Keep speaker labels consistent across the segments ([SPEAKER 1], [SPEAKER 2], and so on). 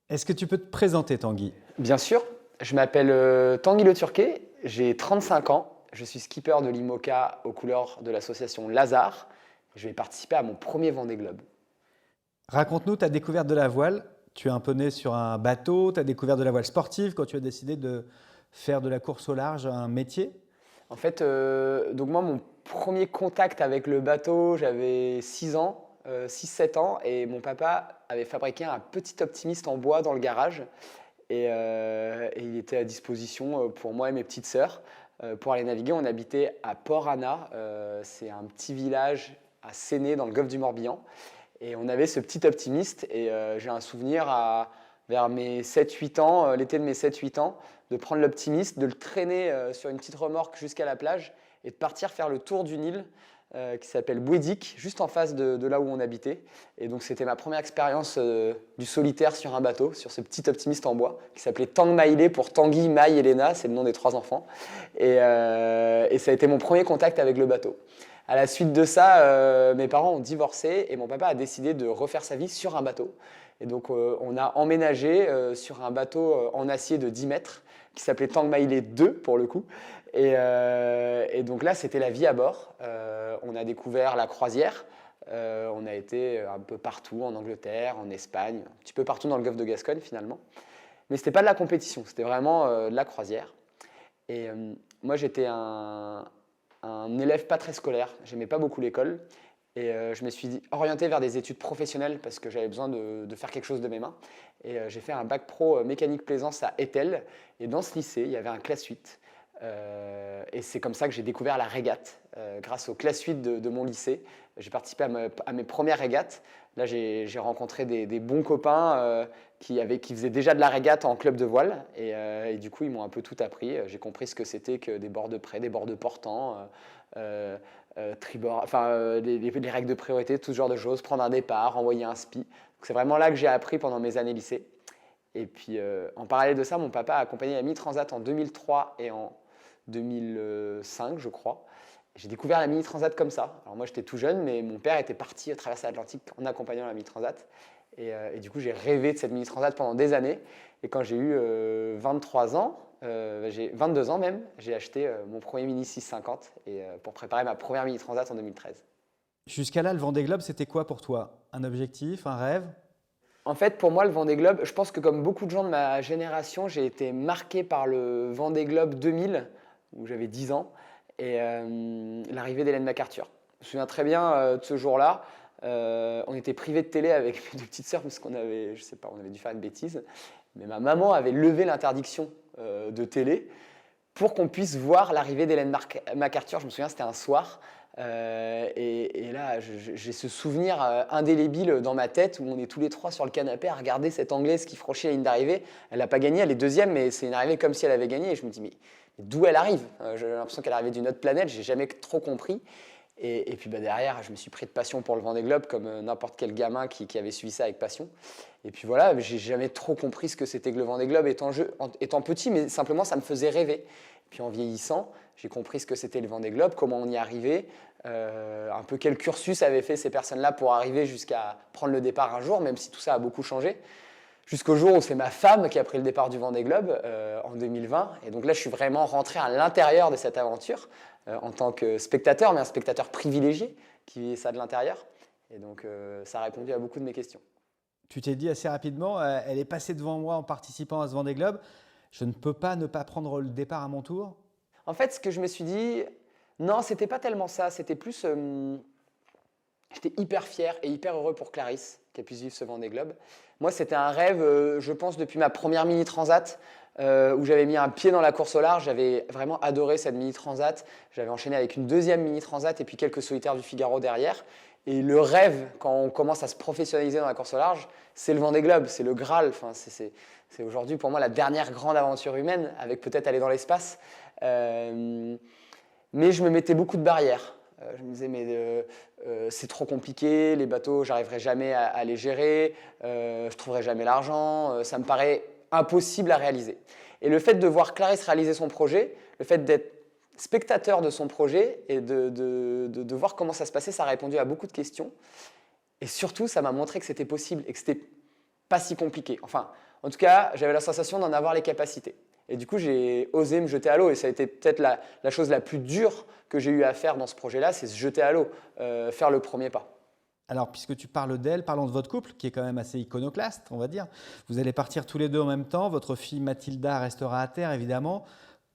[SPEAKER 1] Est-ce que tu peux te présenter, Tanguy?
[SPEAKER 2] Bien sûr, je m'appelle Tanguy Le Turquet, j'ai 35 ans, je suis skipper de l'IMOCA aux couleurs de l'association Lazare. Je vais participer à mon premier Vendée Globe.
[SPEAKER 1] Raconte-nous ta découverte de la voile. Tu es un peu né sur un bateau, tu as découvert de la voile sportive quand tu as décidé de faire de la course au large un métier.
[SPEAKER 2] En fait, donc moi, mon premier contact avec le bateau, j'avais 6 ans, 6-7 ans, et mon papa avait fabriqué un petit optimiste en bois dans le garage. Et il était à disposition pour moi et mes petites sœurs pour aller naviguer. On habitait à Port-Anna, c'est un petit village à Séné dans le golfe du Morbihan. Et on avait ce petit optimiste et j'ai un souvenir vers mes 7-8 ans, l'été de mes 7-8 ans, de prendre l'optimiste, de le traîner sur une petite remorque jusqu'à la plage et de partir faire le tour d'une île qui s'appelle Bouédic, juste en face de là où on habitait. Et donc c'était ma première expérience du solitaire sur un bateau, sur ce petit optimiste en bois, qui s'appelait Tang Maïlé pour Tanguy, Maï et Léna, c'est le nom des 3 enfants. Et ça a été mon premier contact avec le bateau. À la suite de ça, mes parents ont divorcé et mon papa a décidé de refaire sa vie sur un bateau. Et donc on a emménagé sur un bateau en acier de 10 mètres qui s'appelait Tang Maïlé 2 pour le coup. Et donc là, c'était la vie à bord. On a découvert la croisière. On a été un peu partout, en Angleterre, en Espagne, un petit peu partout dans le golfe de Gascogne finalement. Mais ce n'était pas de la compétition, c'était vraiment de la croisière. Et moi, j'étais un élève pas très scolaire. J'aimais pas beaucoup l'école. Et je me suis orienté vers des études professionnelles parce que j'avais besoin de faire quelque chose de mes mains. Et j'ai fait un bac pro mécanique plaisance à Etel. Et dans ce lycée, il y avait un classe 8. Et c'est comme ça que j'ai découvert la régate. Grâce au classe 8 de mon lycée, j'ai participé à mes premières régates. Là, j'ai rencontré des bons copains qui faisaient déjà de la régate en club de voile. Et du coup, ils m'ont un peu tout appris. J'ai compris ce que c'était que des bords de près, des bords de portant, tribord, enfin, les règles de priorité, tout ce genre de choses, prendre un départ, envoyer un spi. C'est vraiment là que j'ai appris pendant mes années lycée. Et puis, en parallèle de ça, mon papa a accompagné la Mini Transat en 2003 et en 2005, je crois. J'ai découvert la Mini Transat comme ça. Alors moi, j'étais tout jeune, mais mon père était parti traverser l'Atlantique en accompagnant la Mini Transat. Et du coup, j'ai rêvé de cette Mini Transat pendant des années. Et quand j'ai eu 23 ans, j'ai 22 ans même, j'ai acheté mon premier Mini 650 pour préparer ma première Mini Transat en 2013.
[SPEAKER 1] Jusqu'à là, le Vendée Globe, c'était quoi pour toi? Un objectif, un rêve?
[SPEAKER 2] En fait, pour moi, le Vendée Globe, je pense que comme beaucoup de gens de ma génération, j'ai été marqué par le Vendée Globe 2000, où j'avais 10 ans, et l'arrivée d'Hélène MacArthur. Je me souviens très bien de ce jour-là. On était privés de télé avec mes 2 petites sœurs parce qu'on avait, je sais pas, on avait dû faire une bêtise. Mais ma maman avait levé l'interdiction de télé pour qu'on puisse voir l'arrivée d'Hélène MacArthur. Je me souviens, c'était un soir. Et là, j'ai ce souvenir indélébile dans ma tête où on est tous les 3 sur le canapé à regarder cette Anglaise qui franchit la ligne d'arrivée. Elle n'a pas gagné, elle est deuxième, mais c'est une arrivée comme si elle avait gagné. Et je me dis, mais d'où elle arrive? J'ai l'impression qu'elle arrivait d'une autre planète, j'ai jamais trop compris. Et puis derrière, je me suis pris de passion pour le Vendée Globe comme n'importe quel gamin qui avait suivi ça avec passion. Et puis voilà, j'ai jamais trop compris ce que c'était que le Vendée Globe étant petit, mais simplement ça me faisait rêver. Et puis en vieillissant, j'ai compris ce que c'était le Vendée Globe, comment on y arrivait, un peu quel cursus avaient fait ces personnes-là pour arriver jusqu'à prendre le départ un jour, même si tout ça a beaucoup changé. Jusqu'au jour où c'est ma femme qui a pris le départ du Vendée Globe en 2020. Et donc là, je suis vraiment rentré à l'intérieur de cette aventure en tant que spectateur, mais un spectateur privilégié qui vit ça de l'intérieur. Et donc, ça a répondu à beaucoup de mes questions.
[SPEAKER 1] Tu t'es dit assez rapidement, elle est passée devant moi en participant à ce Vendée Globe. Je ne peux pas ne pas prendre le départ à mon tour.
[SPEAKER 2] En fait, ce que je me suis dit, non, c'était pas tellement ça. C'était plus, j'étais hyper fier et hyper heureux pour Clarisse qu'elle puisse vivre ce Vendée Globe. Moi, c'était un rêve, je pense, depuis ma première Mini Transat, où j'avais mis un pied dans la course au large. J'avais vraiment adoré cette Mini Transat. J'avais enchaîné avec une deuxième Mini Transat et puis quelques solitaires du Figaro derrière. Et le rêve, quand on commence à se professionnaliser dans la course au large, c'est le Vendée Globe, c'est le Graal. Enfin, c'est aujourd'hui pour moi la dernière grande aventure humaine, avec peut-être aller dans l'espace. Mais je me mettais beaucoup de barrières. Je me disais, mais c'est trop compliqué, les bateaux, j'arriverai jamais à les gérer, je trouverai jamais l'argent, ça me paraît impossible à réaliser. Et le fait de voir Clarisse réaliser son projet, le fait d'être spectateur de son projet et de voir comment ça se passait, ça a répondu à beaucoup de questions. Et surtout, ça m'a montré que c'était possible et que c'était pas si compliqué. Enfin, en tout cas, j'avais la sensation d'en avoir les capacités. Et du coup, j'ai osé me jeter à l'eau. Et ça a été peut-être la chose la plus dure que j'ai eu à faire dans ce projet-là, c'est se jeter à l'eau, faire le premier pas.
[SPEAKER 1] Alors, puisque tu parles d'elle, parlons de votre couple, qui est quand même assez iconoclaste, on va dire. Vous allez partir tous les deux en même temps. Votre fille Mathilda restera à terre, évidemment.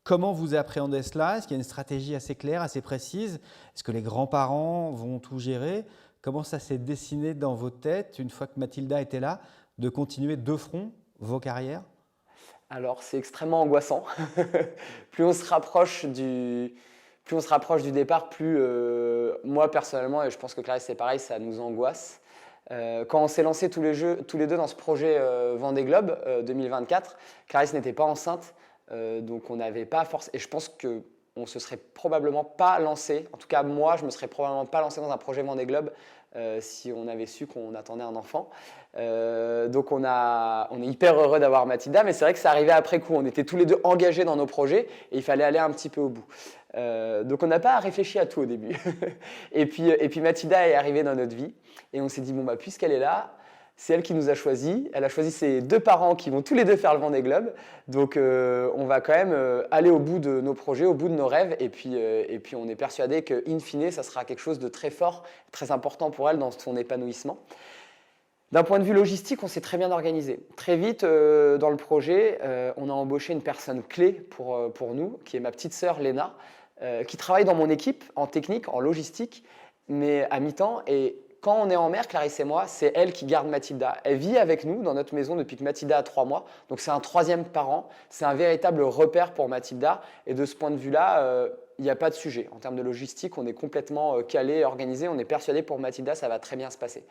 [SPEAKER 1] Comment vous appréhendez cela? Est-ce qu'il y a une stratégie assez claire, assez précise? Est-ce que les grands-parents vont tout gérer? Comment ça s'est dessiné dans vos têtes, une fois que Mathilda était là, de continuer de front vos carrières?
[SPEAKER 2] Alors, c'est extrêmement angoissant. Plus on se rapproche plus on se rapproche du départ, plus moi personnellement, et je pense que Clarisse c'est pareil, ça nous angoisse. Quand on s'est lancé tous les deux dans ce projet Vendée Globe 2024, Clarisse n'était pas enceinte, donc on n'avait pas forcément. Et je pense que on se serait probablement pas lancé. En tout cas, moi, je me serais probablement pas lancé dans un projet Vendée Globe si on avait su qu'on attendait un enfant. Donc on est hyper heureux d'avoir Mathilda, mais c'est vrai que ça arrivait après coup. On était tous les deux engagés dans nos projets et il fallait aller un petit peu au bout. Donc on n'a pas réfléchi à tout au début. Et puis Mathilda est arrivée dans notre vie et on s'est dit, bon, bah, puisqu'elle est là, c'est elle qui nous a choisis. Elle a choisi ses deux parents qui vont tous les deux faire le Vendée Globe. Donc on va quand même aller au bout de nos projets, au bout de nos rêves. Et puis on est persuadé qu'in fine, ça sera quelque chose de très fort, très important pour elle dans son épanouissement. D'un point de vue logistique, on s'est très bien organisé. Très vite, dans le projet, on a embauché une personne clé pour nous, qui est ma petite sœur Léna, qui travaille dans mon équipe en technique, en logistique, mais à mi-temps. Et quand on est en mer, Clarisse et moi, c'est elle qui garde Mathilda. Elle vit avec nous dans notre maison depuis que Mathilda a 3 mois. Donc c'est un troisième parent. C'est un véritable repère pour Mathilda. Et de ce point de vue-là, il n'y a pas de sujet. En termes de logistique, on est complètement calé, organisé. On est persuadé pour Mathilda, ça va très bien se passer.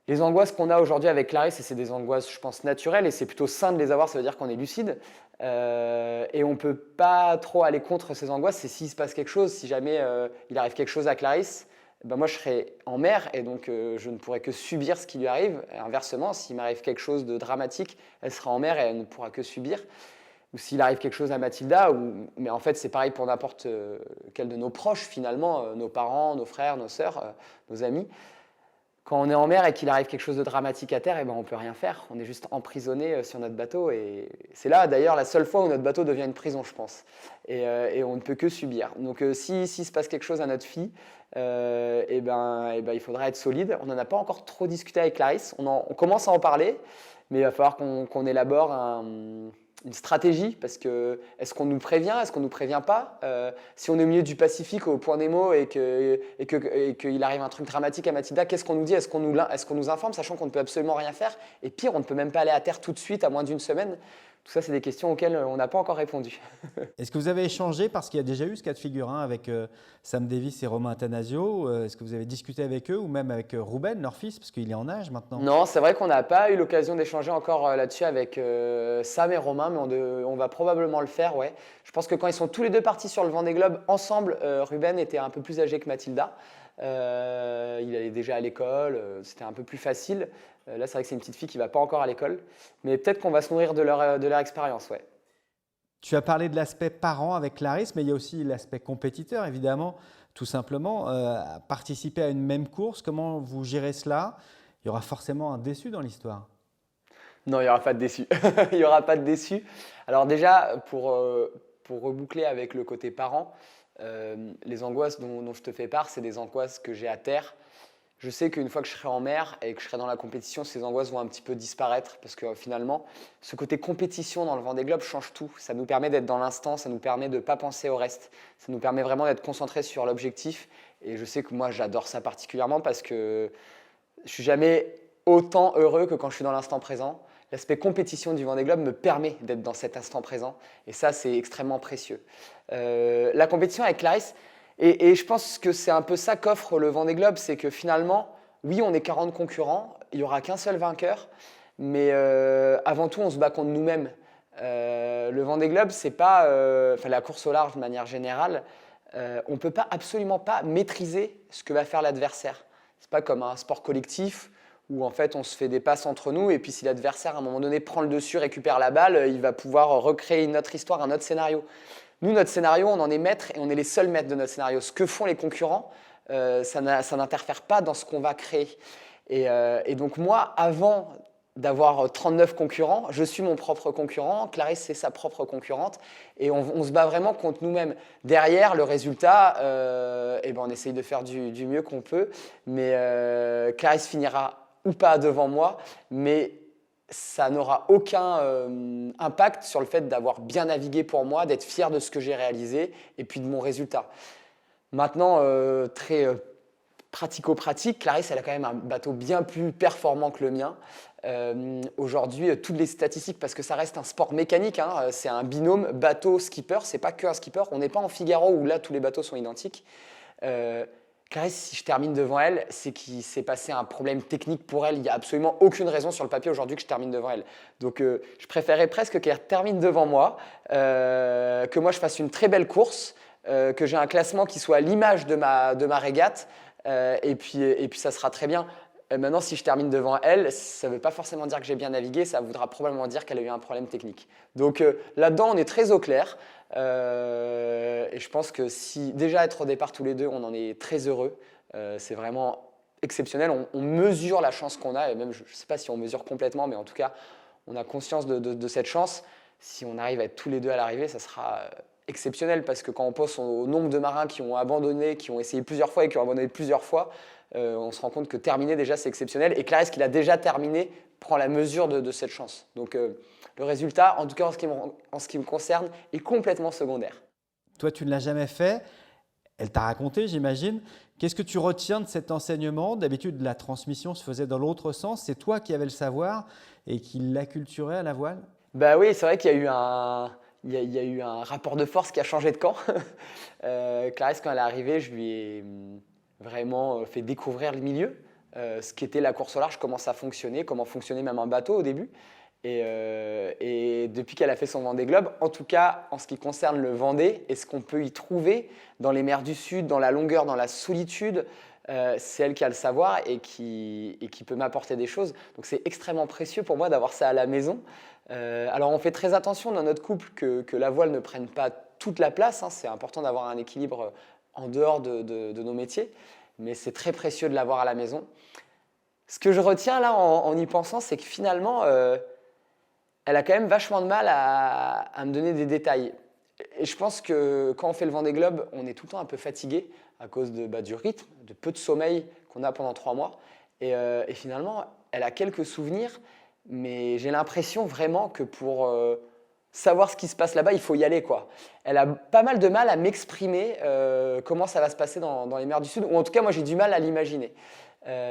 [SPEAKER 2] Les angoisses qu'on a aujourd'hui avec Clarisse, et c'est des angoisses, je pense, naturelles, et c'est plutôt sain de les avoir, ça veut dire qu'on est lucide. Et on ne peut pas trop aller contre ces angoisses. C'est s'il se passe quelque chose, si jamais il arrive quelque chose à Clarisse, ben moi je serai en mer et donc je ne pourrai que subir ce qui lui arrive. Et inversement, s'il m'arrive quelque chose de dramatique, elle sera en mer et elle ne pourra que subir. Ou s'il arrive quelque chose à Mathilda, mais en fait c'est pareil pour n'importe quel de nos proches finalement, nos parents, nos frères, nos sœurs, nos amis. Quand on est en mer et qu'il arrive quelque chose de dramatique à terre, eh ben on ne peut rien faire. On est juste emprisonné sur notre bateau. Et c'est là, d'ailleurs, la seule fois où notre bateau devient une prison, je pense. Et on ne peut que subir. Donc, s'il se passe quelque chose à notre fille, il faudra être solide. On n'en a pas encore trop discuté avec Clarisse. On commence à en parler, mais il va falloir qu'on élabore une stratégie, parce que est-ce qu'on nous prévient, est-ce qu'on ne nous prévient pas si on est au milieu du Pacifique au point Nemo et qu'il arrive un truc dramatique à Mathilda, qu'est-ce qu'on nous dit? Est-ce qu'on nous informe, sachant qu'on ne peut absolument rien faire? Et pire, on ne peut même pas aller à terre tout de suite, à moins d'une semaine. Tout ça, c'est des questions auxquelles on n'a pas encore répondu.
[SPEAKER 1] Est-ce que vous avez échangé, parce qu'il y a déjà eu ce cas de figure avec Sam Davis et Romain Attanasio, est-ce que vous avez discuté avec eux ou même avec Ruben, leur fils, parce qu'il est en âge maintenant?
[SPEAKER 2] Non, c'est vrai qu'on n'a pas eu l'occasion d'échanger encore là-dessus avec Sam et Romain, mais on va probablement le faire, ouais. Je pense que quand ils sont tous les deux partis sur le Vendée Globe ensemble, Ruben était un peu plus âgé que Mathilda. Il allait déjà à l'école, c'était un peu plus facile. Là, c'est vrai que c'est une petite fille qui ne va pas encore à l'école, mais peut-être qu'on va se nourrir de leur expérience, ouais.
[SPEAKER 1] Tu as parlé de l'aspect parent avec Clarisse, mais il y a aussi l'aspect compétiteur, évidemment, tout simplement. Participer à une même course, comment vous gérez cela? Il y aura forcément un déçu dans l'histoire.
[SPEAKER 2] Non, il n'y aura pas de déçu. Il n'y aura pas de déçu. Alors déjà, pour reboucler avec le côté parent, les angoisses dont je te fais part, c'est des angoisses que j'ai à terre. Je sais qu'une fois que je serai en mer et que je serai dans la compétition, ces angoisses vont un petit peu disparaître parce que finalement, ce côté compétition dans le Vendée Globe change tout. Ça nous permet d'être dans l'instant, ça nous permet de ne pas penser au reste. Ça nous permet vraiment d'être concentré sur l'objectif. Et je sais que moi, j'adore ça particulièrement parce que je ne suis jamais autant heureux que quand je suis dans l'instant présent. L'aspect compétition du Vendée Globe me permet d'être dans cet instant présent. Et ça, c'est extrêmement précieux. La compétition avec Clarisse, et je pense que c'est un peu ça qu'offre le Vendée Globe, c'est que finalement, oui, on est 40 concurrents, il n'y aura qu'un seul vainqueur, mais avant tout, on se bat contre nous-mêmes. Le Vendée Globe, c'est pas, la course au large de manière générale, on ne peut absolument pas maîtriser ce que va faire l'adversaire. Ce n'est pas comme un sport collectif où en fait on se fait des passes entre nous et puis si l'adversaire à un moment donné prend le dessus, récupère la balle, il va pouvoir recréer une autre histoire, un autre scénario. Nous, notre scénario, on en est maître et on est les seuls maîtres de notre scénario. Ce que font les concurrents, ça n'interfère pas dans ce qu'on va créer. Et donc moi, avant d'avoir 39 concurrents. Je suis mon propre concurrent, Clarisse c'est sa propre concurrente et on se bat vraiment contre nous-mêmes. Derrière, le résultat, on essaye de faire du mieux qu'on peut, mais Clarisse finira ou pas devant moi, mais ça n'aura aucun impact sur le fait d'avoir bien navigué pour moi, d'être fier de ce que j'ai réalisé et puis de mon résultat. Maintenant, très pratico-pratique, Clarisse, elle a quand même un bateau bien plus performant que le mien. Aujourd'hui, toutes les statistiques, parce que ça reste un sport mécanique, hein, c'est un binôme bateau-skipper, c'est pas que un skipper, on n'est pas en Figaro où là tous les bateaux sont identiques. Clarisse, si je termine devant elle, c'est qu'il s'est passé un problème technique pour elle. Il n'y a absolument aucune raison sur le papier aujourd'hui que je termine devant elle. Donc je préférais presque qu'elle termine devant moi, que moi je fasse une très belle course, que j'ai un classement qui soit à l'image de ma régate, et puis ça sera très bien. Maintenant, si je termine devant elle, ça ne veut pas forcément dire que j'ai bien navigué, ça voudra probablement dire qu'elle a eu un problème technique. Donc là-dedans, on est très au clair. Et je pense que si déjà être au départ tous les deux, on en est très heureux. C'est vraiment exceptionnel. On mesure la chance qu'on a, et même je ne sais pas si on mesure complètement, mais en tout cas, on a conscience de cette chance. Si on arrive à être tous les deux à l'arrivée, ça sera exceptionnel parce que quand on pense au nombre de marins qui ont abandonné, qui ont essayé plusieurs fois et qui ont abandonné plusieurs fois, on se rend compte que terminer déjà c'est exceptionnel et Clarisse qui l'a déjà terminé prend la mesure de cette chance. Donc le résultat, en tout cas en ce qui me concerne, est complètement secondaire.
[SPEAKER 1] Toi, tu ne l'as jamais fait. Elle t'a raconté, j'imagine. Qu'est-ce que tu retiens de cet enseignement? D'habitude, la transmission se faisait dans l'autre sens. C'est toi qui avais le savoir et qui l'acculturais à la voile?
[SPEAKER 2] Bah oui, c'est vrai qu'il y a eu un rapport de force qui a changé de camp. Clarisse, quand elle est arrivée, je lui ai vraiment fait découvrir le milieu, ce qu'était la course au large, comment ça fonctionnait, comment fonctionnait même un bateau au début. Et depuis qu'elle a fait son Vendée Globe, en tout cas en ce qui concerne le Vendée et ce qu'on peut y trouver dans les mers du Sud, dans la longueur, dans la solitude, c'est elle qui a le savoir et qui peut m'apporter des choses. Donc c'est extrêmement précieux pour moi d'avoir ça à la maison. Alors on fait très attention dans notre couple que la voile ne prenne pas toute la place, hein. C'est important d'avoir un équilibre en dehors de nos métiers, mais c'est très précieux de l'avoir à la maison. Ce que je retiens là en y pensant, c'est que finalement, elle a quand même vachement de mal à me donner des détails. Et je pense que quand on fait le Vendée Globe, on est tout le temps un peu fatigué à cause du rythme, de peu de sommeil qu'on a pendant 3 mois. Et finalement, elle a quelques souvenirs, mais j'ai l'impression vraiment que pour savoir ce qui se passe là-bas, il faut y aller, quoi. Elle a pas mal de mal à m'exprimer comment ça va se passer dans les mers du Sud, ou en tout cas, moi, j'ai du mal à l'imaginer.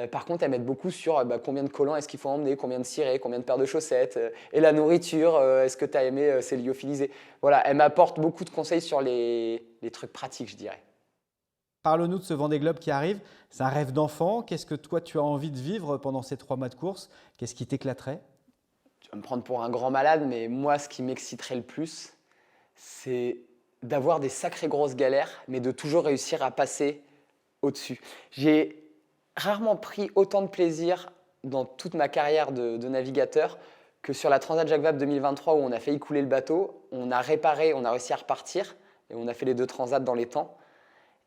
[SPEAKER 2] Par contre, elle m'aide beaucoup sur combien de collants est-ce qu'il faut emmener, combien de cirés, combien de paires de chaussettes, et la nourriture, est-ce que tu as aimé ces lyophilisés. Voilà, elle m'apporte beaucoup de conseils sur les trucs pratiques, je dirais.
[SPEAKER 1] Parle-nous de ce Vendée Globe qui arrive. C'est un rêve d'enfant. Qu'est-ce que toi, tu as envie de vivre pendant ces 3 mois de course? Qu'est-ce qui t'éclaterait?
[SPEAKER 2] Tu vas me prendre pour un grand malade, mais moi, ce qui m'exciterait le plus, c'est d'avoir des sacrées grosses galères, mais de toujours réussir à passer au-dessus. J'ai rarement pris autant de plaisir dans toute ma carrière de navigateur que sur la Transat Jacques Vabre 2023 où on a failli couler le bateau, on a réparé, on a réussi à repartir et on a fait les 2 transats dans les temps.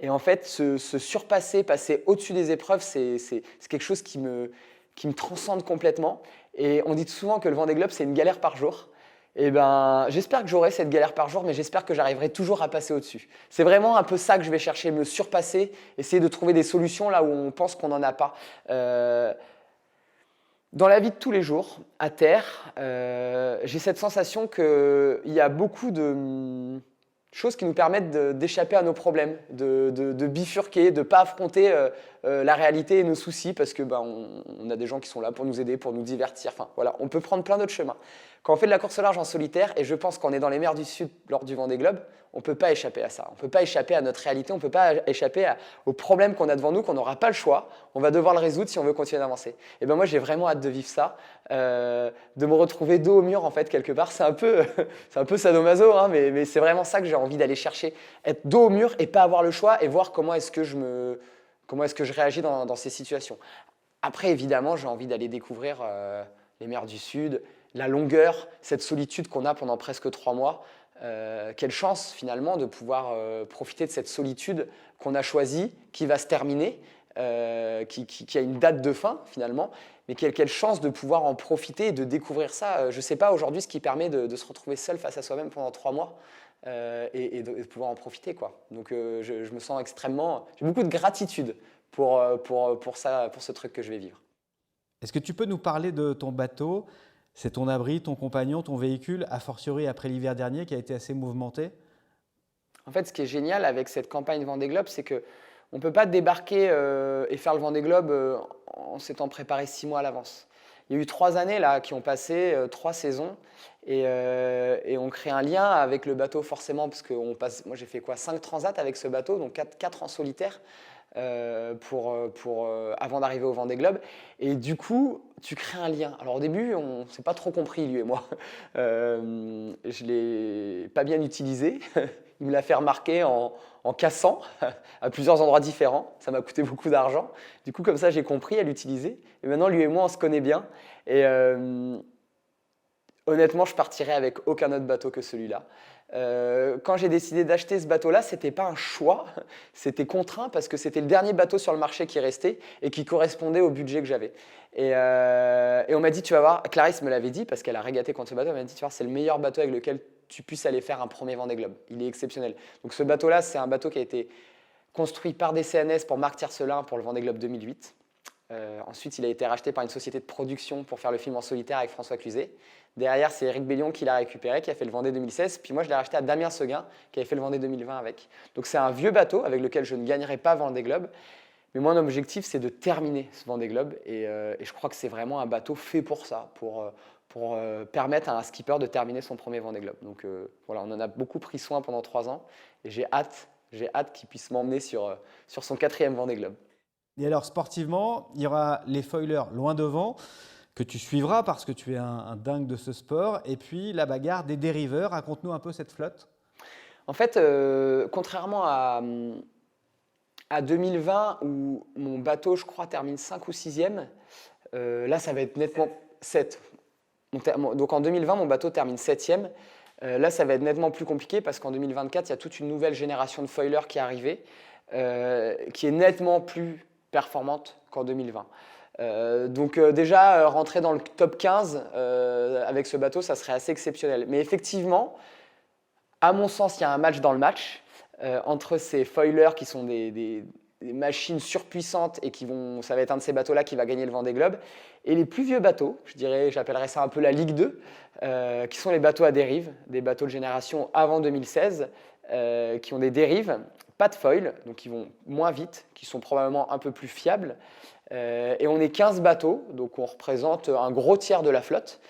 [SPEAKER 2] Et en fait, se surpasser, passer au-dessus des épreuves, c'est quelque chose qui me transcende complètement. Et on dit souvent que le Vendée Globe, c'est une galère par jour. Et j'espère que j'aurai cette galère par jour, mais j'espère que j'arriverai toujours à passer au-dessus. C'est vraiment un peu ça que je vais chercher, me surpasser, essayer de trouver des solutions là où on pense qu'on n'en a pas. Dans la vie de tous les jours, à terre, j'ai cette sensation qu'il y a beaucoup de choses qui nous permettent d'échapper à nos problèmes, de bifurquer, de ne pas affronter la réalité et nos soucis parce que on a des gens qui sont là pour nous aider, pour nous divertir. Enfin, voilà, on peut prendre plein d'autres chemins. Quand on fait de la course au large en solitaire, et je pense qu'on est dans les mers du Sud lors du Vendée Globe, on ne peut pas échapper à ça. On ne peut pas échapper à notre réalité, on ne peut pas échapper aux problèmes qu'on a devant nous, qu'on n'aura pas le choix. On va devoir le résoudre si on veut continuer d'avancer. Et moi, j'ai vraiment hâte de vivre ça, de me retrouver dos au mur en fait quelque part. C'est un peu sadomaso, hein, mais c'est vraiment ça que j'ai envie d'aller chercher, être dos au mur et pas avoir le choix et voir comment est-ce que je réagis dans ces situations. Après, évidemment, j'ai envie d'aller découvrir les mers du Sud, la longueur, cette solitude qu'on a pendant presque 3 mois. Quelle chance finalement de pouvoir profiter de cette solitude qu'on a choisie, qui va se terminer, qui a une date de fin finalement, mais quelle chance de pouvoir en profiter et de découvrir ça. Je ne sais pas aujourd'hui ce qui permet de se retrouver seul face à soi-même pendant 3 mois et de pouvoir en profiter, quoi. Donc je me sens extrêmement... J'ai beaucoup de gratitude pour ça, pour ce truc que je vais vivre.
[SPEAKER 1] Est-ce que tu peux nous parler de ton bateau? C'est ton abri, ton compagnon, ton véhicule, a fortiori après l'hiver dernier qui a été assez mouvementé.
[SPEAKER 2] En fait, ce qui est génial avec cette campagne Vendée Globe, c'est qu'on ne peut pas débarquer et faire le Vendée Globe en s'étant préparé 6 mois à l'avance. Il y a eu 3 années là, qui ont passé, 3 saisons, et on crée un lien avec le bateau forcément, parce que moi j'ai fait quoi, 5 transats avec ce bateau, donc 4 en solitaire, avant d'arriver au Vendée Globe. Et du coup, tu crées un lien. Alors au début, on ne s'est pas trop compris, lui et moi. Je ne l'ai pas bien utilisé. Il me l'a fait remarquer en cassant à plusieurs endroits différents. Ça m'a coûté beaucoup d'argent. Du coup, comme ça, j'ai compris à l'utiliser. Et maintenant, lui et moi, on se connaît bien. Et honnêtement, je partirais avec aucun autre bateau que celui-là. Quand j'ai décidé d'acheter ce bateau-là, ce n'était pas un choix, c'était contraint parce que c'était le dernier bateau sur le marché qui restait et qui correspondait au budget que j'avais. Et on m'a dit, tu vas voir, Clarisse me l'avait dit parce qu'elle a régaté contre ce bateau, elle m'a dit, tu vas voir, c'est le meilleur bateau avec lequel tu puisses aller faire un premier Vendée Globe. Il est exceptionnel. Donc ce bateau-là, c'est un bateau qui a été construit par des CNS pour Marc Tiercelin pour le Vendée Globe 2008. Ensuite, il a été racheté par une société de production pour faire le film en solitaire avec François Cluzet. Derrière, c'est Éric Bellion qui l'a récupéré, qui a fait le Vendée 2016. Puis moi, je l'ai racheté à Damien Seguin, qui avait fait le Vendée 2020 avec. Donc c'est un vieux bateau avec lequel je ne gagnerai pas Vendée Globe. Mais mon objectif, c'est de terminer ce Vendée Globe. Et je crois que c'est vraiment un bateau fait pour ça, pour permettre à un skipper de terminer son premier Vendée Globe. Donc voilà, on en a beaucoup pris soin pendant 3 ans. Et j'ai hâte qu'il puisse m'emmener sur son 4e Vendée Globe.
[SPEAKER 1] Et alors sportivement, il y aura les foilers loin devant, que tu suivras parce que tu es un dingue de ce sport, et puis la bagarre des dériveurs. Raconte-nous un peu cette flotte.
[SPEAKER 2] En fait, contrairement à 2020 où mon bateau, je crois, termine 5 ou 6e, là, ça va être nettement 7. Donc en 2020, mon bateau termine 7e. Là, ça va être nettement plus compliqué parce qu'en 2024, il y a toute une nouvelle génération de foilers qui est arrivée, qui est nettement plus performante qu'en 2020. Donc déjà, rentrer dans le top 15 avec ce bateau, ça serait assez exceptionnel. Mais effectivement, à mon sens, il y a un match dans le match entre ces foilers qui sont des machines surpuissantes et ça va être un de ces bateaux-là qui va gagner le Vendée Globe, et les plus vieux bateaux, j'appellerais ça un peu la Ligue 2, qui sont les bateaux à dérive, des bateaux de génération avant 2016, qui ont des dérives, pas de foil, donc qui vont moins vite, qui sont probablement un peu plus fiables. Et on est 15 bateaux, donc on représente un gros tiers de la flotte.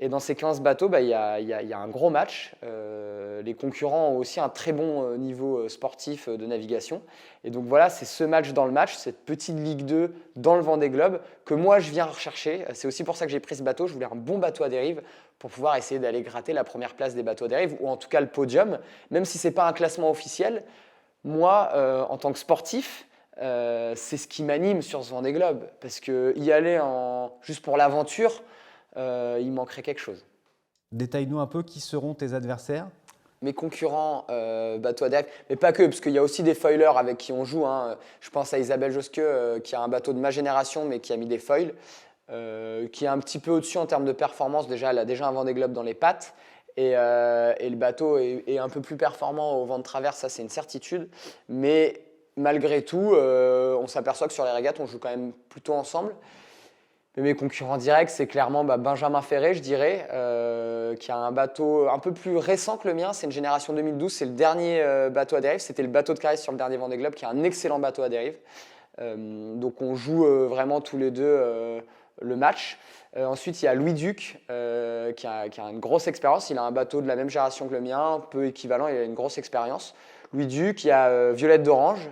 [SPEAKER 2] Et dans ces 15 bateaux, il y a un gros match. Les concurrents ont aussi un très bon niveau sportif de navigation. Et donc voilà, c'est ce match dans le match, cette petite Ligue 2 dans le Vendée Globe que moi je viens rechercher. C'est aussi pour ça que j'ai pris ce bateau. Je voulais un bon bateau à dérive pour pouvoir essayer d'aller gratter la première place des bateaux à dérive, ou en tout cas le podium, même si ce n'est pas un classement officiel. Moi, en tant que sportif, c'est ce qui m'anime sur ce Vendée Globe, parce qu'y aller juste pour l'aventure, il manquerait quelque chose.
[SPEAKER 1] Détaille-nous un peu qui seront tes adversaires.
[SPEAKER 2] Mes concurrents bateaux à dérive, mais pas que, parce qu'il y a aussi des foilers avec qui on joue. Je pense à Isabelle Josque, qui a un bateau de ma génération, mais qui a mis des foils, qui est un petit peu au-dessus en termes de performance. Déjà, elle a déjà un Vendée Globe dans les pattes. Et le bateau est un peu plus performant au vent de travers, ça c'est une certitude. Mais malgré tout, on s'aperçoit que sur les régates, on joue quand même plutôt ensemble. Mais mes concurrents directs, c'est clairement Benjamin Ferré, je dirais, qui a un bateau un peu plus récent que le mien. C'est une génération 2012, c'est le dernier bateau à dérive. C'était le bateau de Clarisse sur le dernier Vendée Globe, qui est un excellent bateau à dérive. Donc on joue vraiment tous les deux le match. Ensuite, il y a Louis Duc, qui a une grosse expérience. Il a un bateau de la même génération que le mien, un peu équivalent, il a une grosse expérience. Louis Duc, il y a Violette d'Orange,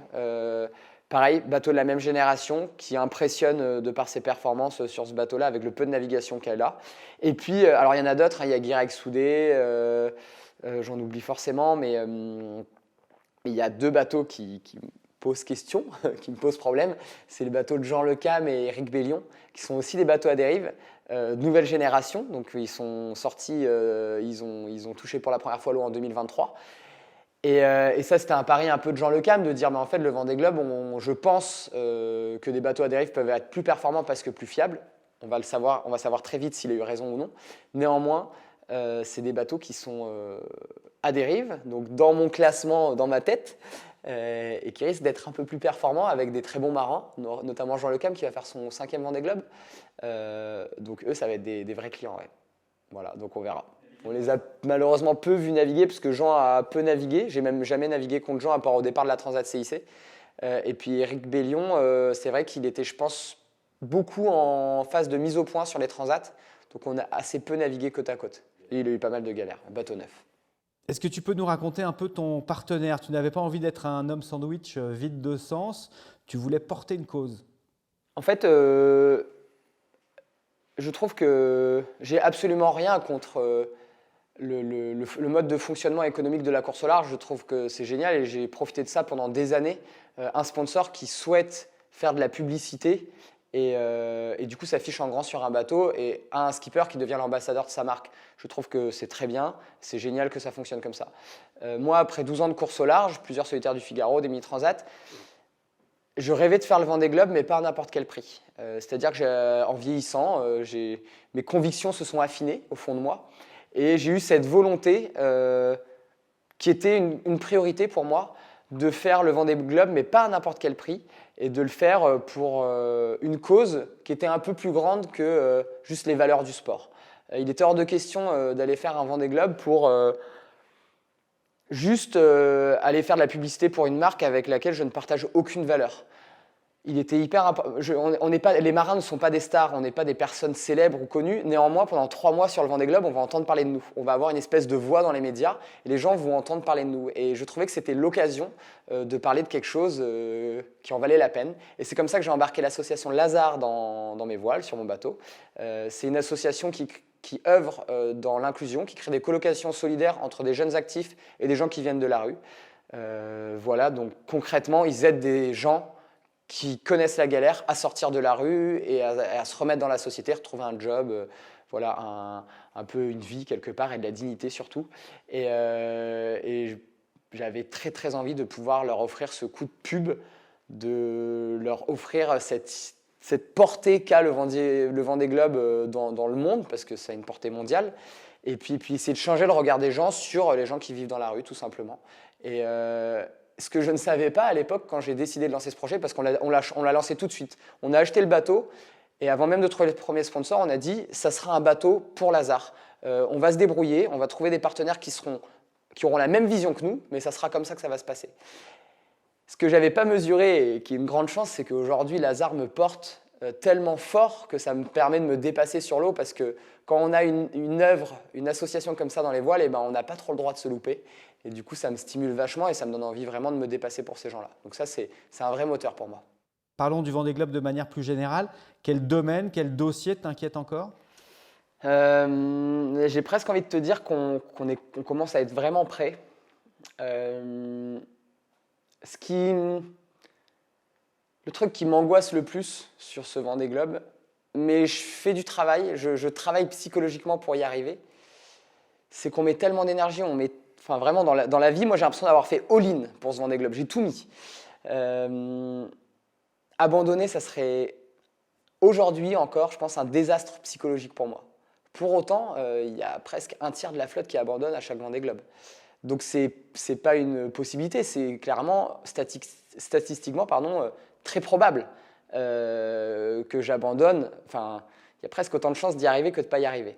[SPEAKER 2] pareil, bateau de la même génération, qui impressionne de par ses performances sur ce bateau-là, avec le peu de navigation qu'elle a. Et puis, alors il y en a d'autres, il y a Guirec Soudé, j'en oublie forcément, mais il y a 2 bateaux qui pose question, qui me pose problème, c'est le bateau de Jean Lecam et Éric Bellion, qui sont aussi des bateaux à dérive, de nouvelle génération. Donc ils sont sortis, ils ont touché pour la première fois l'eau en 2023. Et ça, c'était un pari un peu de Jean Lecam, de dire, en fait, le Vendée Globe, je pense que des bateaux à dérive peuvent être plus performants parce que plus fiables. on va savoir très vite s'il a eu raison ou non. Néanmoins, c'est des bateaux qui sont à dérive, donc dans mon classement, dans ma tête, et qui risquent d'être un peu plus performants avec des très bons marins, notamment Jean Le Cam qui va faire son 5e Vendée Globe. Donc eux, ça va être des vrais clients. Ouais. Voilà, donc on verra. On les a malheureusement peu vus naviguer parce que Jean a peu navigué. J'ai même jamais navigué contre Jean à part au départ de la Transat CIC. Et puis Éric Bellion, c'est vrai qu'il était, je pense, beaucoup en phase de mise au point sur les transats. Donc on a assez peu navigué côte à côte. Et il a eu pas mal de galères, bateau neuf.
[SPEAKER 1] Est-ce que tu peux nous raconter un peu ton partenaire? Tu n'avais pas envie d'être un homme sandwich vide de sens, tu voulais porter une cause.
[SPEAKER 2] En fait, je trouve que j'ai absolument rien contre le mode de fonctionnement économique de la course au large. Je trouve que c'est génial et j'ai profité de ça pendant des années. Un sponsor qui souhaite faire de la publicité et du coup s'affiche en grand sur un bateau et a un skipper qui devient l'ambassadeur de sa marque. Je trouve que c'est très bien, c'est génial que ça fonctionne comme ça. Moi, après 12 ans de course au large, plusieurs solitaires du Figaro, des mini-transats, je rêvais de faire le Vendée Globe, mais pas à n'importe quel prix. C'est-à-dire que en vieillissant, mes convictions se sont affinées au fond de moi. Et j'ai eu cette volonté qui était une priorité pour moi de faire le Vendée Globe, mais pas à n'importe quel prix, et de le faire pour une cause qui était un peu plus grande que juste les valeurs du sport. Il était hors de question d'aller faire un Vendée Globe pour juste aller faire de la publicité pour une marque avec laquelle je ne partage aucune valeur. Il était les marins ne sont pas des stars, on n'est pas des personnes célèbres ou connues. Néanmoins, pendant 3 mois sur le Vendée Globe, on va entendre parler de nous. On va avoir une espèce de voix dans les médias et les gens vont entendre parler de nous. Et je trouvais que c'était l'occasion de parler de quelque chose qui en valait la peine. Et c'est comme ça que j'ai embarqué l'association Lazare dans mes voiles, sur mon bateau. C'est une association qui œuvre dans l'inclusion, qui crée des colocations solidaires entre des jeunes actifs et des gens qui viennent de la rue. Voilà, donc concrètement, ils aident des gens qui connaissent la galère à sortir de la rue et à se remettre dans la société, retrouver un job, voilà, un peu une vie quelque part et de la dignité surtout. Et j'avais très très envie de pouvoir leur offrir ce coup de pub, de leur offrir cette portée qu'a le Vendée Globe dans le monde, parce que ça a une portée mondiale. Et puis essayer de changer le regard des gens sur les gens qui vivent dans la rue, tout simplement. Et ce que je ne savais pas à l'époque quand j'ai décidé de lancer ce projet, parce qu'on l'a lancé tout de suite. On a acheté le bateau et avant même de trouver le premier sponsor, on a dit ça sera un bateau pour Lazare. On va se débrouiller, on va trouver des partenaires qui auront la même vision que nous, mais ça sera comme ça que ça va se passer. Ce que je n'avais pas mesuré et qui est une grande chance, c'est qu'aujourd'hui Lazare me porte tellement fort que ça me permet de me dépasser sur l'eau, parce que quand on a une œuvre, une association comme ça dans les voiles, on n'a pas trop le droit de se louper. Et du coup, ça me stimule vachement et ça me donne envie vraiment de me dépasser pour ces gens-là. Donc ça, c'est un vrai moteur pour moi.
[SPEAKER 1] Parlons du Vendée Globe de manière plus générale. Quel domaine, quel dossier t'inquiète encore?
[SPEAKER 2] J'ai presque envie de te dire qu'on commence à être vraiment prêt. Le truc qui m'angoisse le plus sur ce Vendée Globe, mais je fais du travail, je travaille psychologiquement pour y arriver, c'est qu'on met tellement d'énergie, enfin vraiment dans la vie, moi j'ai l'impression d'avoir fait all-in pour ce Vendée Globe, j'ai tout mis. Abandonner, ça serait aujourd'hui encore, je pense, un désastre psychologique pour moi. Pour autant, il y a presque un tiers de la flotte qui abandonne à chaque Vendée Globe. Donc c'est pas une possibilité, c'est clairement statistiquement très probable que j'abandonne. Enfin, il y a presque autant de chances d'y arriver que de ne pas y arriver.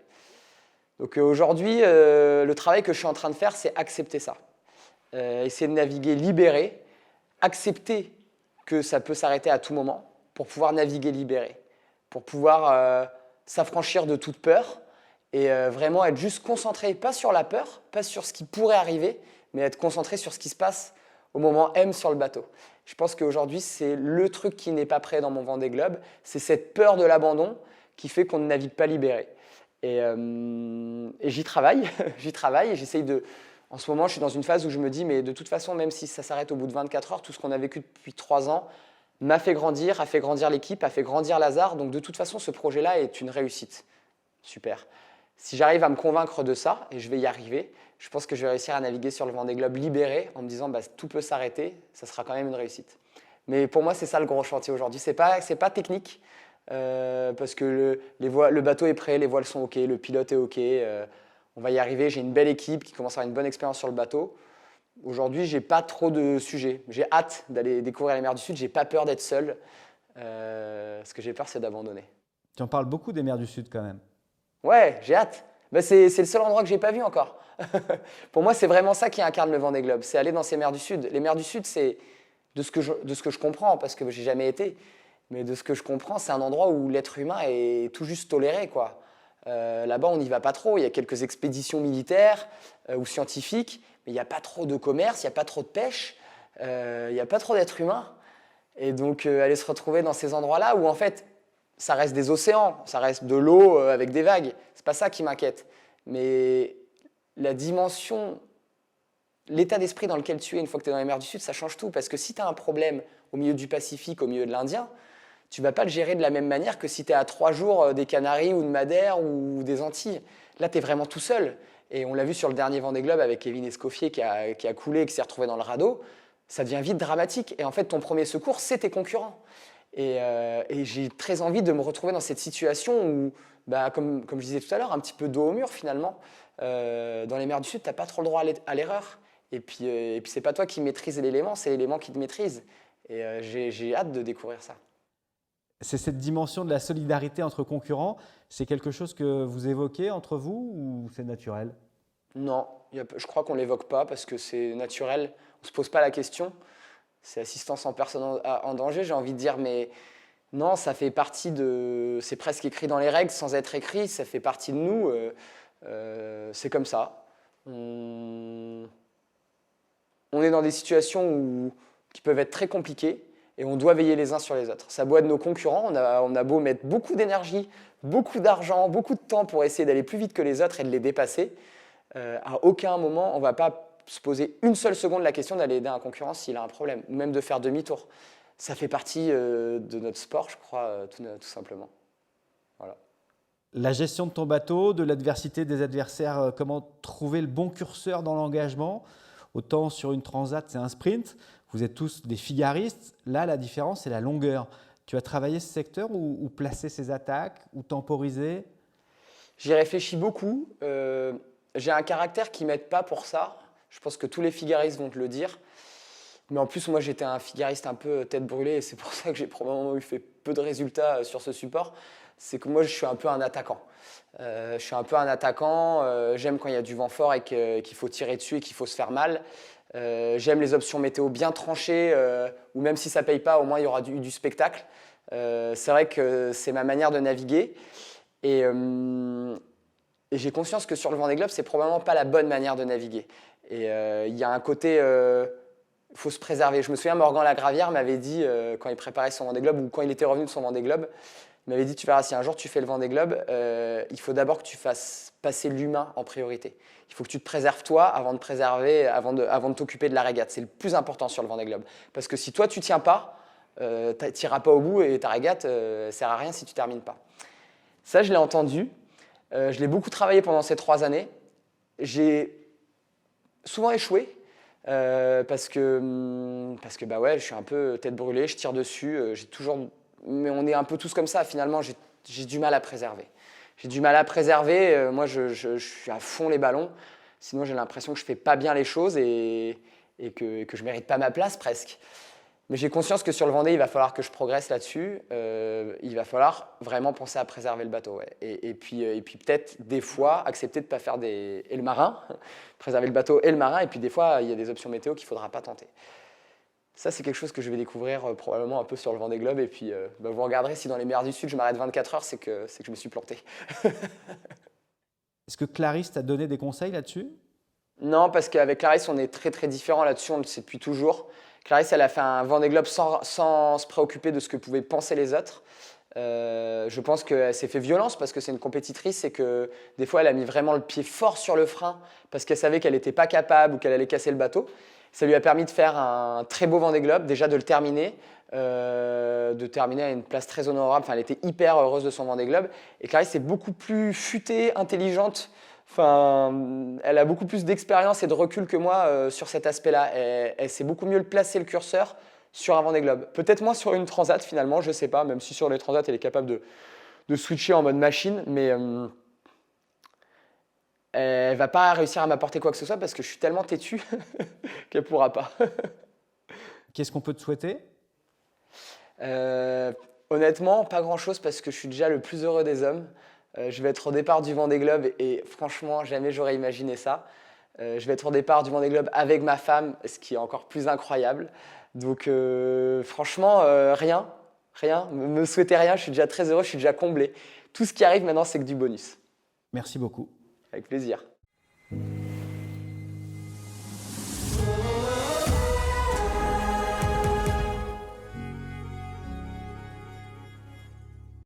[SPEAKER 2] Donc aujourd'hui, le travail que je suis en train de faire, c'est accepter ça. Essayer de naviguer libéré, accepter que ça peut s'arrêter à tout moment pour pouvoir naviguer libéré, pour pouvoir s'affranchir de toute peur et vraiment être juste concentré, pas sur la peur, pas sur ce qui pourrait arriver, mais être concentré sur ce qui se passe au moment M sur le bateau. Je pense qu'aujourd'hui, c'est le truc qui n'est pas prêt dans mon Vendée Globe, c'est cette peur de l'abandon qui fait qu'on ne navigue pas libéré. Et j'y travaille, et j'essaye de... En ce moment, je suis dans une phase où je me dis, mais de toute façon, même si ça s'arrête au bout de 24 heures, tout ce qu'on a vécu depuis 3 ans m'a fait grandir, a fait grandir l'équipe, a fait grandir Lazare. Donc de toute façon, ce projet-là est une réussite. Super. Si j'arrive à me convaincre de ça, et je vais y arriver, je pense que je vais réussir à naviguer sur le Vendée Globe libéré en me disant tout peut s'arrêter, ça sera quand même une réussite. Mais pour moi, c'est ça le gros chantier aujourd'hui. C'est pas technique. parce que le bateau est prêt, les voiles sont OK, le pilote est OK. On va y arriver. J'ai une belle équipe qui commence à avoir une bonne expérience sur le bateau. Aujourd'hui, j'ai pas trop de sujets. J'ai hâte d'aller découvrir les mers du Sud. J'ai pas peur d'être seul. Ce que j'ai peur, c'est d'abandonner.
[SPEAKER 1] Tu en parles beaucoup des mers du Sud quand même.
[SPEAKER 2] Ouais, j'ai hâte. Bah, c'est le seul endroit que j'ai pas vu encore. Pour moi, c'est vraiment ça qui incarne le Vendée Globe. C'est aller dans ces mers du Sud. Les mers du Sud, c'est de ce que je comprends, parce que j'ai jamais été, mais de ce que je comprends, c'est un endroit où l'être humain est tout juste toléré, quoi. Là-bas, on n'y va pas trop. Il y a quelques expéditions militaires ou scientifiques, mais il n'y a pas trop de commerce, il n'y a pas trop de pêche, il n'y a pas trop d'êtres humains. Et donc, aller se retrouver dans ces endroits-là où, en fait, ça reste des océans, ça reste de l'eau avec des vagues. C'est pas ça qui m'inquiète. Mais la dimension, l'état d'esprit dans lequel tu es une fois que tu es dans les mers du Sud, ça change tout. Parce que si tu as un problème au milieu du Pacifique, au milieu de l'Indien, tu ne vas pas le gérer de la même manière que si tu es à 3 jours des Canaries ou de Madère ou des Antilles. Là, tu es vraiment tout seul. Et on l'a vu sur le dernier Vendée Globe avec Kevin Escoffier qui a coulé et qui s'est retrouvé dans le radeau. Ça devient vite dramatique. Et en fait, ton premier secours, c'est tes concurrents. Et j'ai très envie de me retrouver dans cette situation où, bah, comme je disais tout à l'heure, un petit peu dos au mur finalement. Dans les mers du Sud, tu n'as pas trop le droit à l'erreur. Et puis ce n'est pas toi qui maîtrise l'élément, c'est l'élément qui te maîtrise. Et j'ai hâte de découvrir ça.
[SPEAKER 1] C'est cette dimension de la solidarité entre concurrents, c'est quelque chose que vous évoquez entre vous ou c'est naturel?
[SPEAKER 2] Non, je crois qu'on ne l'évoque pas parce que c'est naturel. On ne se pose pas la question. C'est assistance en personne en danger, j'ai envie de dire, mais non, ça fait partie de... C'est presque écrit dans les règles sans être écrit, ça fait partie de nous. C'est comme ça. On est dans des situations qui peuvent être très compliquées et on doit veiller les uns sur les autres. Ça doit être nos concurrents, on a beau mettre beaucoup d'énergie, beaucoup d'argent, beaucoup de temps pour essayer d'aller plus vite que les autres et de les dépasser. À aucun moment, on ne va pas se poser une seule seconde la question d'aller aider un concurrent s'il a un problème, ou même de faire demi-tour. Ça fait partie de notre sport, je crois, tout simplement. Voilà.
[SPEAKER 1] La gestion de ton bateau, de l'adversité des adversaires, comment trouver le bon curseur dans l'engagement? Autant sur une transat, c'est un sprint. Vous êtes tous des figaristes. Là, la différence, c'est la longueur. Tu as travaillé ce secteur ou placer ses attaques ou temporiser?
[SPEAKER 2] J'y réfléchis beaucoup. J'ai un caractère qui ne m'aide pas pour ça. Je pense que tous les figaristes vont te le dire. Mais en plus, moi, j'étais un figariste un peu tête brûlée et c'est pour ça que j'ai probablement fait peu de résultats sur ce support. C'est que moi, je suis un peu un attaquant. J'aime quand il y a du vent fort et qu'il faut tirer dessus et qu'il faut se faire mal. J'aime les options météo bien tranchées, ou même si ça ne paye pas, au moins il y aura du spectacle. C'est vrai que c'est ma manière de naviguer. Et j'ai conscience que sur le Vendée Globe, c'est probablement pas la bonne manière de naviguer. Et il y a un côté... Il faut se préserver. Je me souviens, Morgan Lagravière m'avait dit, quand il préparait son Vendée Globe, ou quand il était revenu de son Vendée Globe, il m'avait dit, tu verras, si un jour tu fais le Vendée Globe, il faut d'abord que tu fasses passer l'humain en priorité. Il faut que tu te préserves toi avant de t'occuper de la régate. C'est le plus important sur le Vendée Globe. Parce que si toi, tu ne tiens pas, tu n'iras pas au bout et ta régate ne sert à rien si tu ne termines pas. Ça, je l'ai entendu. Je l'ai beaucoup travaillé pendant ces 3 années. J'ai souvent échoué. Parce que bah ouais, je suis un peu tête brûlée, je tire dessus, mais on est un peu tous comme ça, finalement, j'ai du mal à préserver. Moi je suis à fond les ballons, sinon j'ai l'impression que je ne fais pas bien les choses et que je ne mérite pas ma place presque. Mais j'ai conscience que sur le Vendée, il va falloir que je progresse là-dessus. Il va falloir vraiment penser à préserver le bateau. Ouais. Et puis peut-être des fois accepter de ne pas faire et le marin, préserver le bateau et le marin. Et puis des fois, il y a des options météo qu'il ne faudra pas tenter. Ça, c'est quelque chose que je vais découvrir probablement un peu sur le Vendée Globe. Et puis vous regarderez si dans les mers du Sud, je m'arrête 24 heures, c'est que je me suis planté.
[SPEAKER 1] Est-ce que Clarisse t'a donné des conseils là-dessus?
[SPEAKER 2] Non, parce qu'avec Clarisse, on est très très différents là-dessus, on le sait depuis toujours. Clarisse, elle a fait un Vendée Globe sans se préoccuper de ce que pouvaient penser les autres. Je pense qu'elle s'est fait violence parce que c'est une compétitrice et que des fois, elle a mis vraiment le pied fort sur le frein parce qu'elle savait qu'elle n'était pas capable ou qu'elle allait casser le bateau. Ça lui a permis de faire un très beau Vendée Globe, déjà de le terminer, à une place très honorable. Enfin, elle était hyper heureuse de son Vendée Globe. Et Clarisse est beaucoup plus futée, intelligente. Enfin, elle a beaucoup plus d'expérience et de recul que moi sur cet aspect-là. Elle sait beaucoup mieux placer le curseur sur un Vendée Globe. Peut-être moins sur une Transat finalement, je ne sais pas, même si sur les Transat, elle est capable de switcher en mode machine, mais elle ne va pas réussir à m'apporter quoi que ce soit parce que je suis tellement têtu qu'elle ne pourra pas.
[SPEAKER 1] Qu'est-ce qu'on peut te souhaiter?
[SPEAKER 2] Euh, Honnêtement, pas grand-chose parce que je suis déjà le plus heureux des hommes. Je vais être au départ du Vendée Globe et franchement, jamais j'aurais imaginé ça. Je vais être au départ du Vendée Globe avec ma femme, ce qui est encore plus incroyable. Donc franchement, rien, rien. Me souhaitez rien, je suis déjà très heureux, je suis déjà comblé. Tout ce qui arrive maintenant, c'est que du bonus.
[SPEAKER 1] Merci beaucoup.
[SPEAKER 2] Avec plaisir.